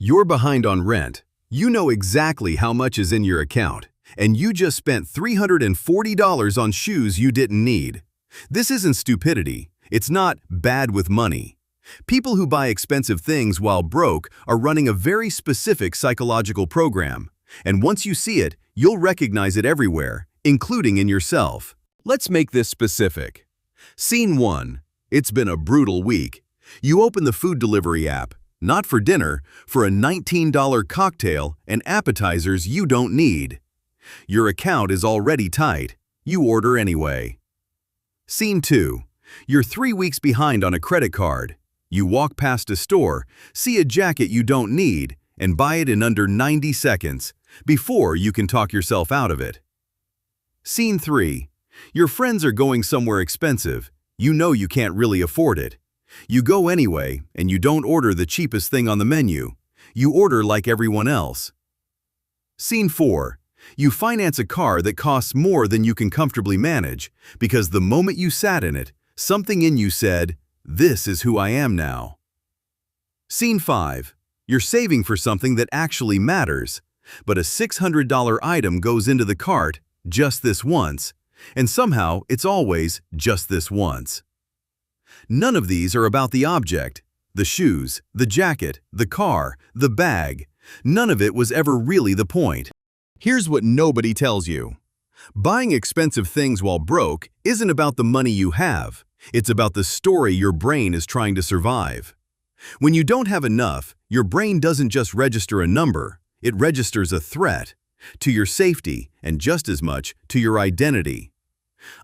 You're behind on rent. You know exactly how much is in your account, and you just spent $340 on shoes you didn't need. This isn't stupidity. It's not bad with money. People who buy expensive things while broke are running a very specific psychological program, and once you see it, you'll recognize it everywhere, including in yourself. Let's make this specific. Scene 1. It's been a brutal week. You open the food delivery app, not for dinner, for a $19 cocktail and appetizers you don't need. Your account is already tight. You order anyway. Scene 2. You're 3 weeks behind on a credit card. You walk past a store, see a jacket you don't need, and buy it in under 90 seconds, before you can talk yourself out of it. Scene 3. Your friends are going somewhere expensive. You know you can't really afford it. You go anyway, and you don't order the cheapest thing on the menu. You order like everyone else. Scene 4. You finance a car that costs more than you can comfortably manage, because the moment you sat in it, something in you said, "This is who I am now." Scene 5. You're saving for something that actually matters, but a $600 item goes into the cart just this once, and somehow it's always just this once. None of these are about the object, the shoes, the jacket, the car, the bag. None of it was ever really the point. Here's what nobody tells you. Buying expensive things while broke isn't about the money you have. It's about the story your brain is trying to survive. When you don't have enough, your brain doesn't just register a number, it registers a threat to your safety and just as much to your identity.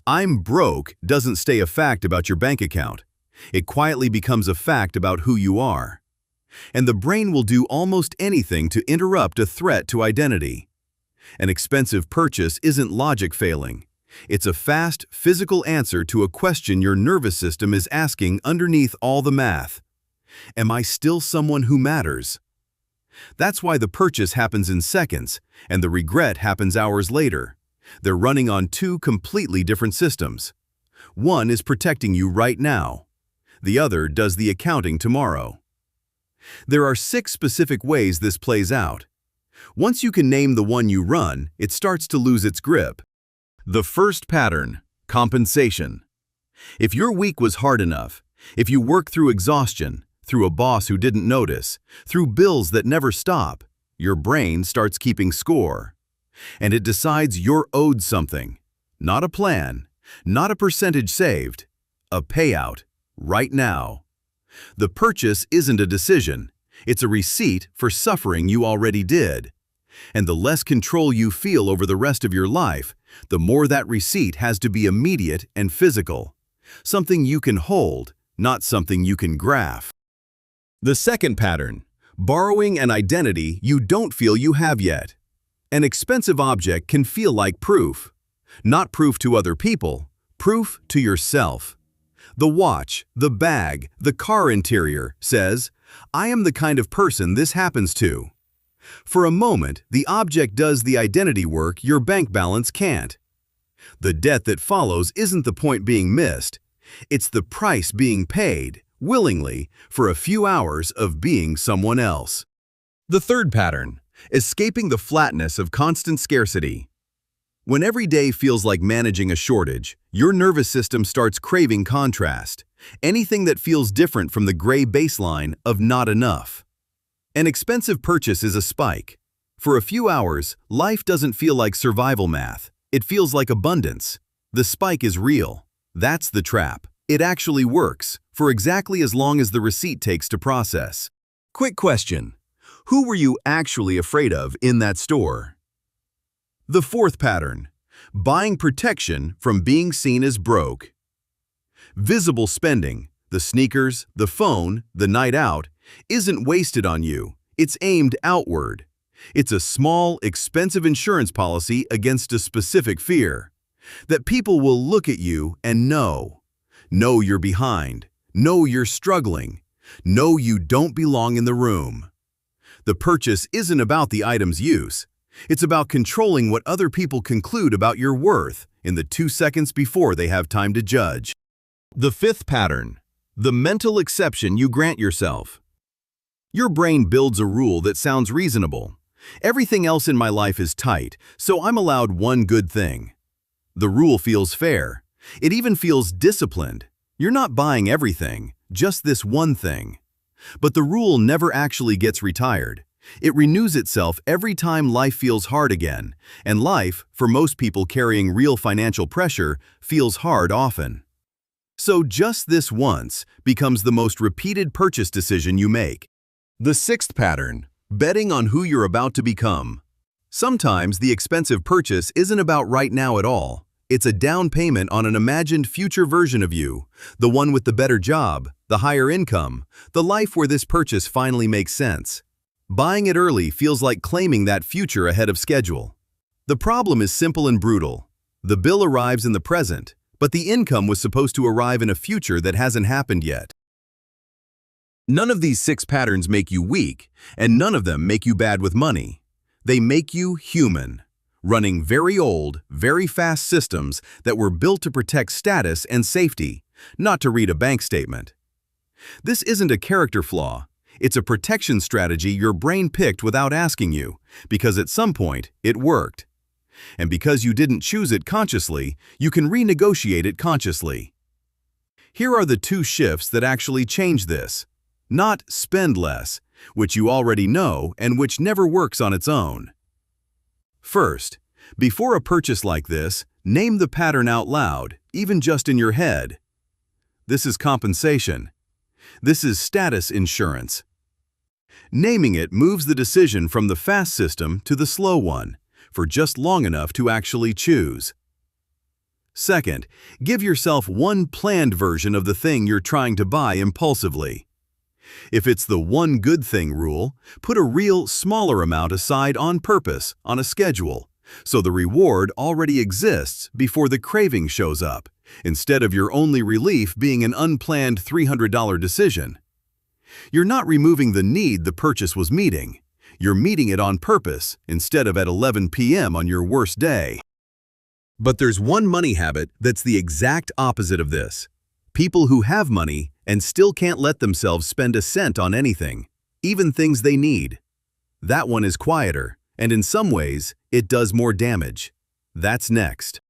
"I'm broke" doesn't stay a fact about your bank account. It quietly becomes a fact about who you are. And the brain will do almost anything to interrupt a threat to identity. An expensive purchase isn't logic failing. It's a fast, physical answer to a question your nervous system is asking underneath all the math. Am I still someone who matters? That's why the purchase happens in seconds, and the regret happens hours later. They're running on two completely different systems. One is protecting you right now. The other does the accounting tomorrow. There are 6 specific ways this plays out. Once you can name the one you run, it starts to lose its grip. The first pattern, compensation. If your week was hard enough, if you work through exhaustion, through a boss who didn't notice, through bills that never stop, your brain starts keeping score. And it decides you're owed something. Not a plan, not a percentage saved, a payout, right now. The purchase isn't a decision, it's a receipt for suffering you already did. And the less control you feel over the rest of your life, the more that receipt has to be immediate and physical. Something you can hold, not something you can graph. The second pattern, borrowing an identity you don't feel you have yet. An expensive object can feel like proof. Not proof to other people, proof to yourself. The watch, the bag, the car interior says, "I am the kind of person this happens to." For a moment, the object does the identity work your bank balance can't. The debt that follows isn't the point being missed. It's the price being paid, willingly, for a few hours of being someone else. The third pattern, escaping the flatness of constant scarcity. When every day feels like managing a shortage, your nervous system starts craving contrast, anything that feels different from the gray baseline of not enough. An expensive purchase is a spike. For a few hours, life doesn't feel like survival math. It feels like abundance. The spike is real. That's the trap. It actually works, for exactly as long as the receipt takes to process. Quick question. Who were you actually afraid of in that store? The fourth pattern, buying protection from being seen as broke. Visible spending, the sneakers, the phone, the night out, isn't wasted on you. It's aimed outward. It's a small, expensive insurance policy against a specific fear. That people will look at you and know you're behind, know you're struggling, know you don't belong in the room. The purchase isn't about the item's use. It's about controlling what other people conclude about your worth in the 2 seconds before they have time to judge. The fifth pattern, the mental exception you grant yourself. Your brain builds a rule that sounds reasonable. Everything else in my life is tight, so I'm allowed one good thing. The rule feels fair. It even feels disciplined. You're not buying everything, just this one thing. But the rule never actually gets retired. It renews itself every time life feels hard again, and life, for most people carrying real financial pressure, feels hard often. So just this once becomes the most repeated purchase decision you make. The sixth pattern, betting on who you're about to become. Sometimes the expensive purchase isn't about right now at all. It's a down payment on an imagined future version of you, the one with the better job, the higher income, the life where this purchase finally makes sense. Buying it early feels like claiming that future ahead of schedule. The problem is simple and brutal. The bill arrives in the present, but the income was supposed to arrive in a future that hasn't happened yet. None of these 6 patterns make you weak, and none of them make you bad with money. They make you human, running very old, very fast systems that were built to protect status and safety, not to read a bank statement. This isn't a character flaw. It's a protection strategy your brain picked without asking you, because at some point it worked. And because you didn't choose it consciously, you can renegotiate it consciously. Here are the 2 shifts that actually change this. Not spend less, which you already know and which never works on its own. First, before a purchase like this, name the pattern out loud, even just in your head. This is compensation. This is status insurance. Naming it moves the decision from the fast system to the slow one, for just long enough to actually choose. Second, give yourself one planned version of the thing you're trying to buy impulsively. If it's the one good thing rule, put a real smaller amount aside on purpose, on a schedule, so the reward already exists before the craving shows up, instead of your only relief being an unplanned $300 decision. You're not removing the need the purchase was meeting. You're meeting it on purpose instead of at 11 p.m. on your worst day. But there's one money habit that's the exact opposite of this. People who have money and still can't let themselves spend a cent on anything, even things they need. That one is quieter, and in some ways, it does more damage. That's next.